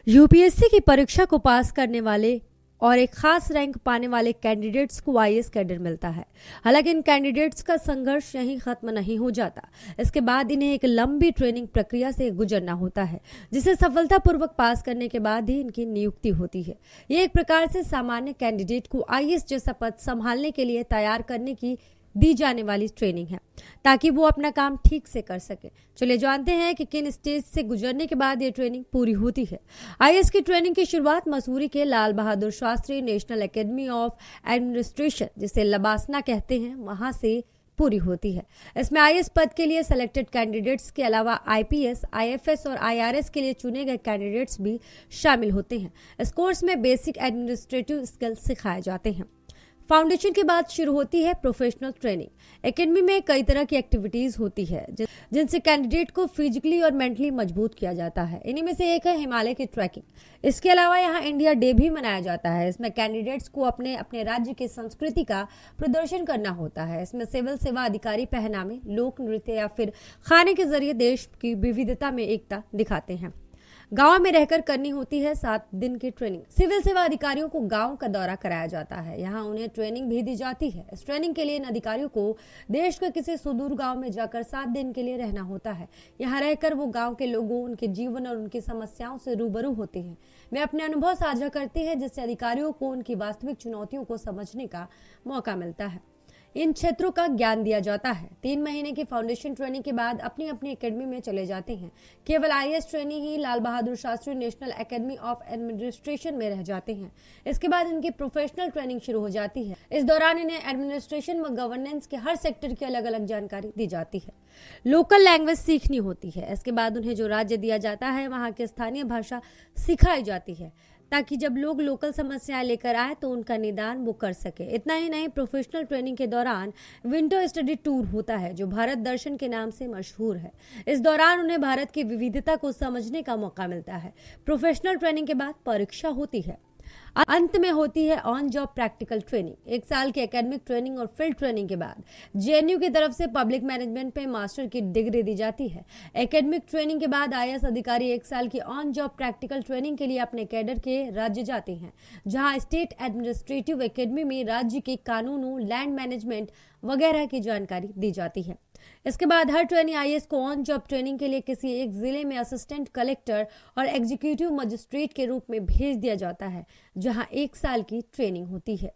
UPSC की परीक्षा को पास करने वाले और एक खास रैंक पाने वाले कैंडिडेट्स को आईएएस कैडर मिलता है। हालांकि इन कैंडिडेट्स का संघर्ष यहीं खत्म नहीं हो जाता। इसके बाद इन्हें एक लंबी ट्रेनिंग प्रक्रिया से गुजरना होता है, जिसे सफलतापूर्वक पास करने के बाद ही इनकी नियुक्ति होती है। ये एक प्रकार से सामान्य कैंडिडेट को आईएएस जैसा पद संभालने के लिए तैयार करने की दी जाने वाली ट्रेनिंग है, ताकि वो अपना काम ठीक से कर सके। चलिए जानते हैं कि किन स्टेज से गुजरने के बाद ये ट्रेनिंग पूरी होती है। आईएएस की ट्रेनिंग की शुरुआत मसूरी के Lal Bahadur Shastri national academy of administration, जिसे लबासना कहते हैं, वहां से पूरी होती है। इसमें आईएएस पद के लिए सिलेक्टेड कैंडिडेट्स के अलावा आईपीएस, आईएफएस और आईआरएस के लिए चुने गए कैंडिडेट्स भी शामिल होते हैं। इस कोर्स में बेसिक एडमिनिस्ट्रेटिव स्किल्स सिखाए जाते हैं। फाउंडेशन के बाद शुरू होती है प्रोफेशनल ट्रेनिंग। एकेडमी में कई तरह की एक्टिविटीज होती है जिनसे कैंडिडेट को फिजिकली और मेंटली मजबूत किया जाता है। इन्हीं में से एक है हिमालय की ट्रैकिंग। इसके अलावा यहाँ इंडिया डे भी मनाया जाता है। इसमें कैंडिडेट्स को अपने अपने राज्य की संस्कृति का प्रदर्शन करना होता है। इसमें सिविल सेवा अधिकारी पहनावे, लोक नृत्य या फिर खाने के जरिए देश की विविधता में एकता दिखाते हैं। गांव में रहकर करनी होती है 7 दिन की ट्रेनिंग। सिविल सेवा अधिकारियों को गांव का दौरा कराया जाता है। यहाँ उन्हें ट्रेनिंग भी दी जाती है। इस ट्रेनिंग के लिए इन अधिकारियों को देश के किसी सुदूर गांव में जाकर 7 दिन के लिए रहना होता है। यहाँ रहकर वो गांव के लोगों, उनके जीवन और उनकी समस्याओं से रूबरू होते हैं। वे अपने अनुभव साझा करते हैं, जिससे अधिकारियों को उनकी वास्तविक चुनौतियों को समझने का मौका मिलता है। इन क्षेत्रों का ज्ञान दिया जाता है। 3 महीने की फाउंडेशन ट्रेनिंग के बाद अपनी अपनी एकेडमी में चले जाते हैं। केवल IAS trainee he Lal Bahadur Shastri national academy of administration में रह जाते हैं। इसके बाद इनकी प्रोफेशनल ट्रेनिंग शुरू हो जाती है। इस दौरान इन्हें एडमिनिस्ट्रेशन व गवर्नेंस के हर सेक्टर की अलग अलग जानकारी दी जाती है। लोकल लैंग्वेज सीखनी होती है। इसके बाद उन्हें जो राज्य दिया जाता है वहाँ की स्थानीय भाषा सिखाई जाती है, ताकि जब लोग लोकल समस्याएं लेकर आए तो उनका निदान वो कर सके। इतना ही नहीं, प्रोफेशनल ट्रेनिंग के दौरान विंटर स्टडी टूर होता है, जो भारत दर्शन के नाम से मशहूर है। इस दौरान उन्हें भारत की विविधता को समझने का मौका मिलता है। प्रोफेशनल ट्रेनिंग के बाद परीक्षा होती है। अंत में होती है ऑन जॉब प्रैक्टिकल ट्रेनिंग। 1 साल की एकेडमिक ट्रेनिंग और फील्ड ट्रेनिंग के बाद जेएनयू की तरफ से पब्लिक मैनेजमेंट में मास्टर की डिग्री दी जाती है। एकेडमिक ट्रेनिंग के बाद आईएएस अधिकारी 1 साल की ऑन जॉब प्रैक्टिकल ट्रेनिंग के लिए अपने कैडर के राज्य जाते हैं, जहां स्टेट एडमिनिस्ट्रेटिव एकेडमी में राज्य के कानूनों, लैंड मैनेजमेंट वगैरह की जानकारी दी जाती है। इसके बाद हर ट्रेनी आईएएस को ऑन जॉब ट्रेनिंग के लिए किसी एक जिले में असिस्टेंट कलेक्टर और एग्जीक्यूटिव मजिस्ट्रेट के रूप में भेज दिया जाता है, जहां 1 साल की ट्रेनिंग होती है।